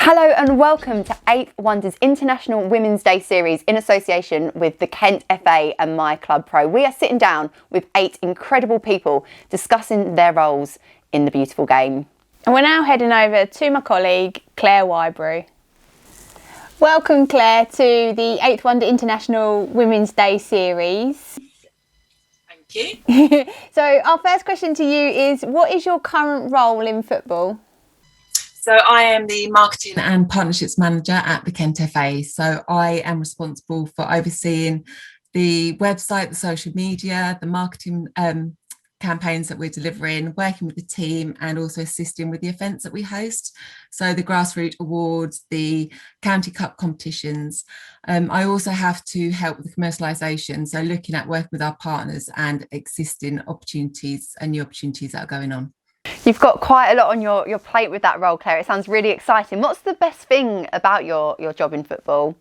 Hello and welcome to 8 Wonders International Women's Day series in association with the Kent FA and My Club Pro. We are sitting down with 8 incredible people discussing their roles in the beautiful game. And we're now heading over to my colleague, Claire Whybrew. Welcome, Claire, to the 8 Wonder International Women's Day series. Thank you. So our first question to you is, what is your current role in football? So I am the Marketing and Partnerships Manager at the Kent FA. So I am responsible for overseeing the website, the social media, the marketing campaigns that we're delivering, working with the team and also assisting with the events that we host. So the grassroots awards, the county cup competitions. I also have to help with the commercialisation. So looking at working with our partners and existing opportunities and new opportunities that are going on. You've got quite a lot on your plate with that role, Claire. It sounds really exciting. What's the best thing about your job in football?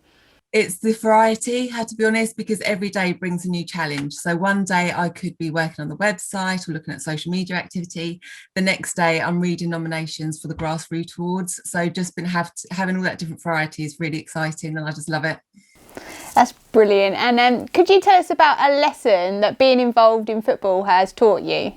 It's the variety, I have to be honest, because every day brings a new challenge. So one day I could be working on the website or looking at social media activity. The next day I'm reading nominations for the grassroots awards. So just been having all that different variety is really exciting and I just love it. That's brilliant. And could you tell us about a lesson that being involved in football has taught you?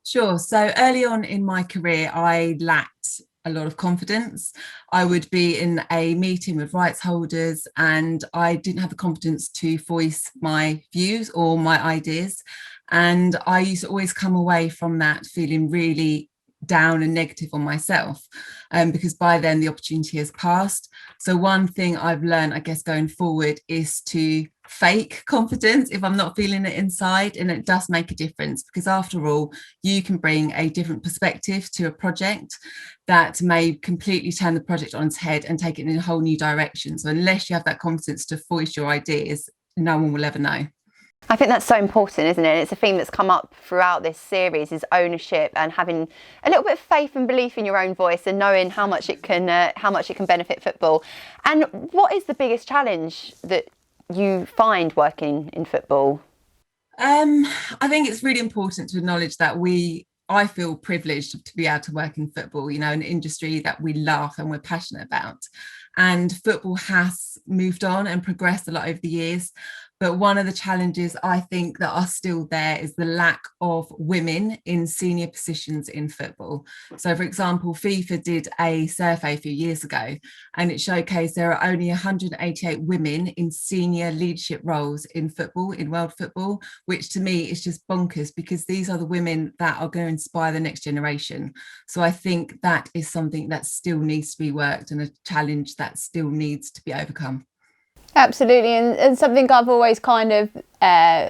Sure. So early on in my career, I lacked a lot of confidence. I would be in a meeting with rights holders and I didn't have the confidence to voice my views or my ideas. And I used to always come away from that feeling really down and negative on myself, because by then the opportunity has passed. So one thing I've learned, I guess, going forward is to fake confidence if I'm not feeling it inside, and it does make a difference, because after all, you can bring a different perspective to a project that may completely turn the project on its head and take it in a whole new direction. So unless you have that confidence to voice your ideas, no one will ever know. I think that's so important, isn't it? It's a theme that's come up throughout this series, is ownership and having a little bit of faith and belief in your own voice and knowing how much it can benefit football. And what is the biggest challenge that you find working in football? I think it's really important to acknowledge that I feel privileged to be able to work in football, an industry that we love and we're passionate about. And football has moved on and progressed a lot over the years. But one of the challenges I think that are still there is the lack of women in senior positions in football. So, for example, FIFA did a survey a few years ago and it showcased there are only 188 women in senior leadership roles in football, in world football, which to me is just bonkers, because these are the women that are going to inspire the next generation. So I think that is something that still needs to be worked and a challenge that still needs to be overcome. Absolutely, and something I've always kind of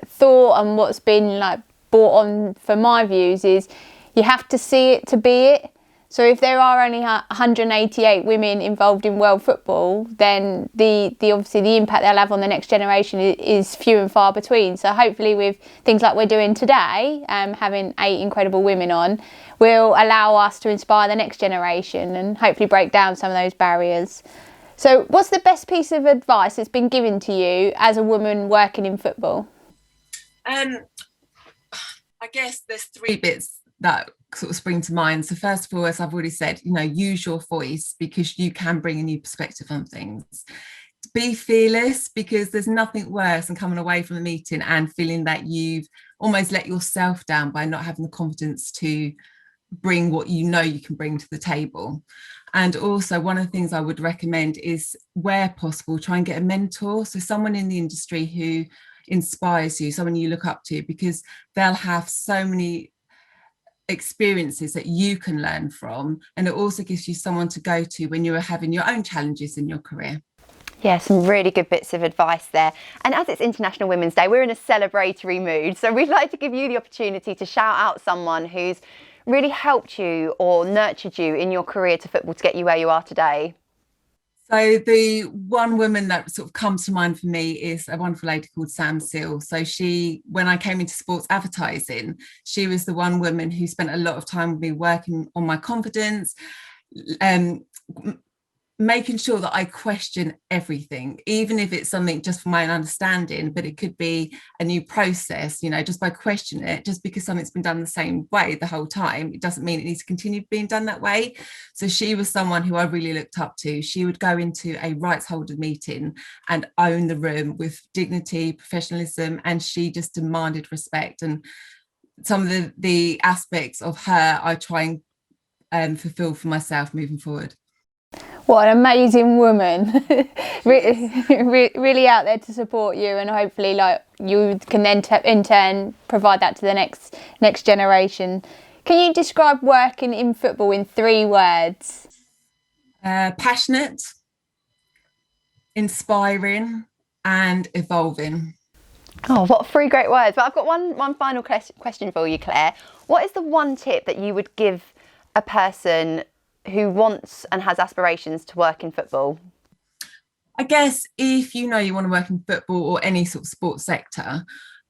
thought, and what's been brought on for my views, is you have to see it to be it. So if there are only 188 women involved in world football, then the obviously the impact they'll have on the next generation is few and far between. So hopefully with things like we're doing today, having 8 incredible women on, will allow us to inspire the next generation and hopefully break down some of those barriers. So what's the best piece of advice that's been given to you as a woman working in football? I guess there's 3 bits that sort of spring to mind. So first of all, as I've already said, use your voice, because you can bring a new perspective on things. Be fearless, because there's nothing worse than coming away from a meeting and feeling that you've almost let yourself down by not having the confidence to bring what you can bring to the table. And also, one of the things I would recommend is, where possible, try and get a mentor. So someone in the industry who inspires you, someone you look up to, because they'll have so many experiences that you can learn from. And it also gives you someone to go to when you're having your own challenges in your career. Yeah, some really good bits of advice there. And as it's International Women's Day, we're in a celebratory mood. So we'd like to give you the opportunity to shout out someone who's really helped you or nurtured you in your career to football to get you where you are today. So the one woman that sort of comes to mind for me is a wonderful lady called Sam Seal. So when I came into sports advertising, she was the one woman who spent a lot of time with me working on my confidence, making sure that I question everything, even if it's something just for my own understanding, but it could be a new process, you know, just by questioning it. Just because something's been done the same way the whole time, it doesn't mean it needs to continue being done that way. So she was someone who I really looked up to. She would go into a rights holder meeting and own the room with dignity, professionalism, and she just demanded respect. And some of the aspects of her I try and fulfill for myself moving forward. What an amazing woman. Really out there to support you, and hopefully like you can then in turn provide that to the next generation. Can you describe working in football in 3 words? Passionate, inspiring, and evolving. Oh, what 3 great words. But I've got one final question for you, Claire. What is the one tip that you would give a person who wants and has aspirations to work in football? I guess if you know you want to work in football or any sort of sports sector,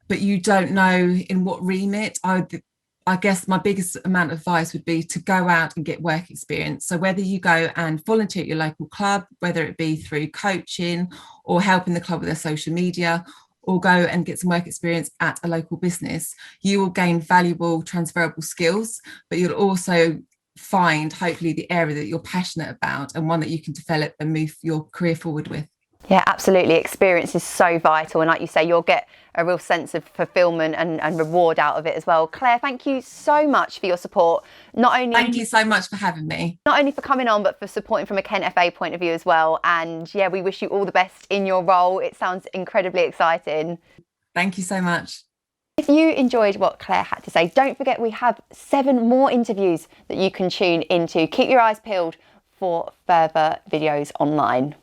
but you don't know in what remit, I guess my biggest amount of advice would be to go out and get work experience. So whether you go and volunteer at your local club, whether it be through coaching or helping the club with their social media, or go and get some work experience at a local business, you will gain valuable transferable skills, but you'll also find hopefully the area that you're passionate about and one that you can develop and move your career forward with. Yeah, absolutely. Experience is so vital, and like you say, you'll get a real sense of fulfillment and reward out of it as well. Claire, thank you so much for your support. Thank you so much for having me. Not only for coming on, but for supporting from a Kent FA point of view as well. And yeah, we wish you all the best in your role. It sounds incredibly exciting. Thank you so much. If you enjoyed what Claire had to say, don't forget we have 7 more interviews that you can tune into. Keep your eyes peeled for further videos online.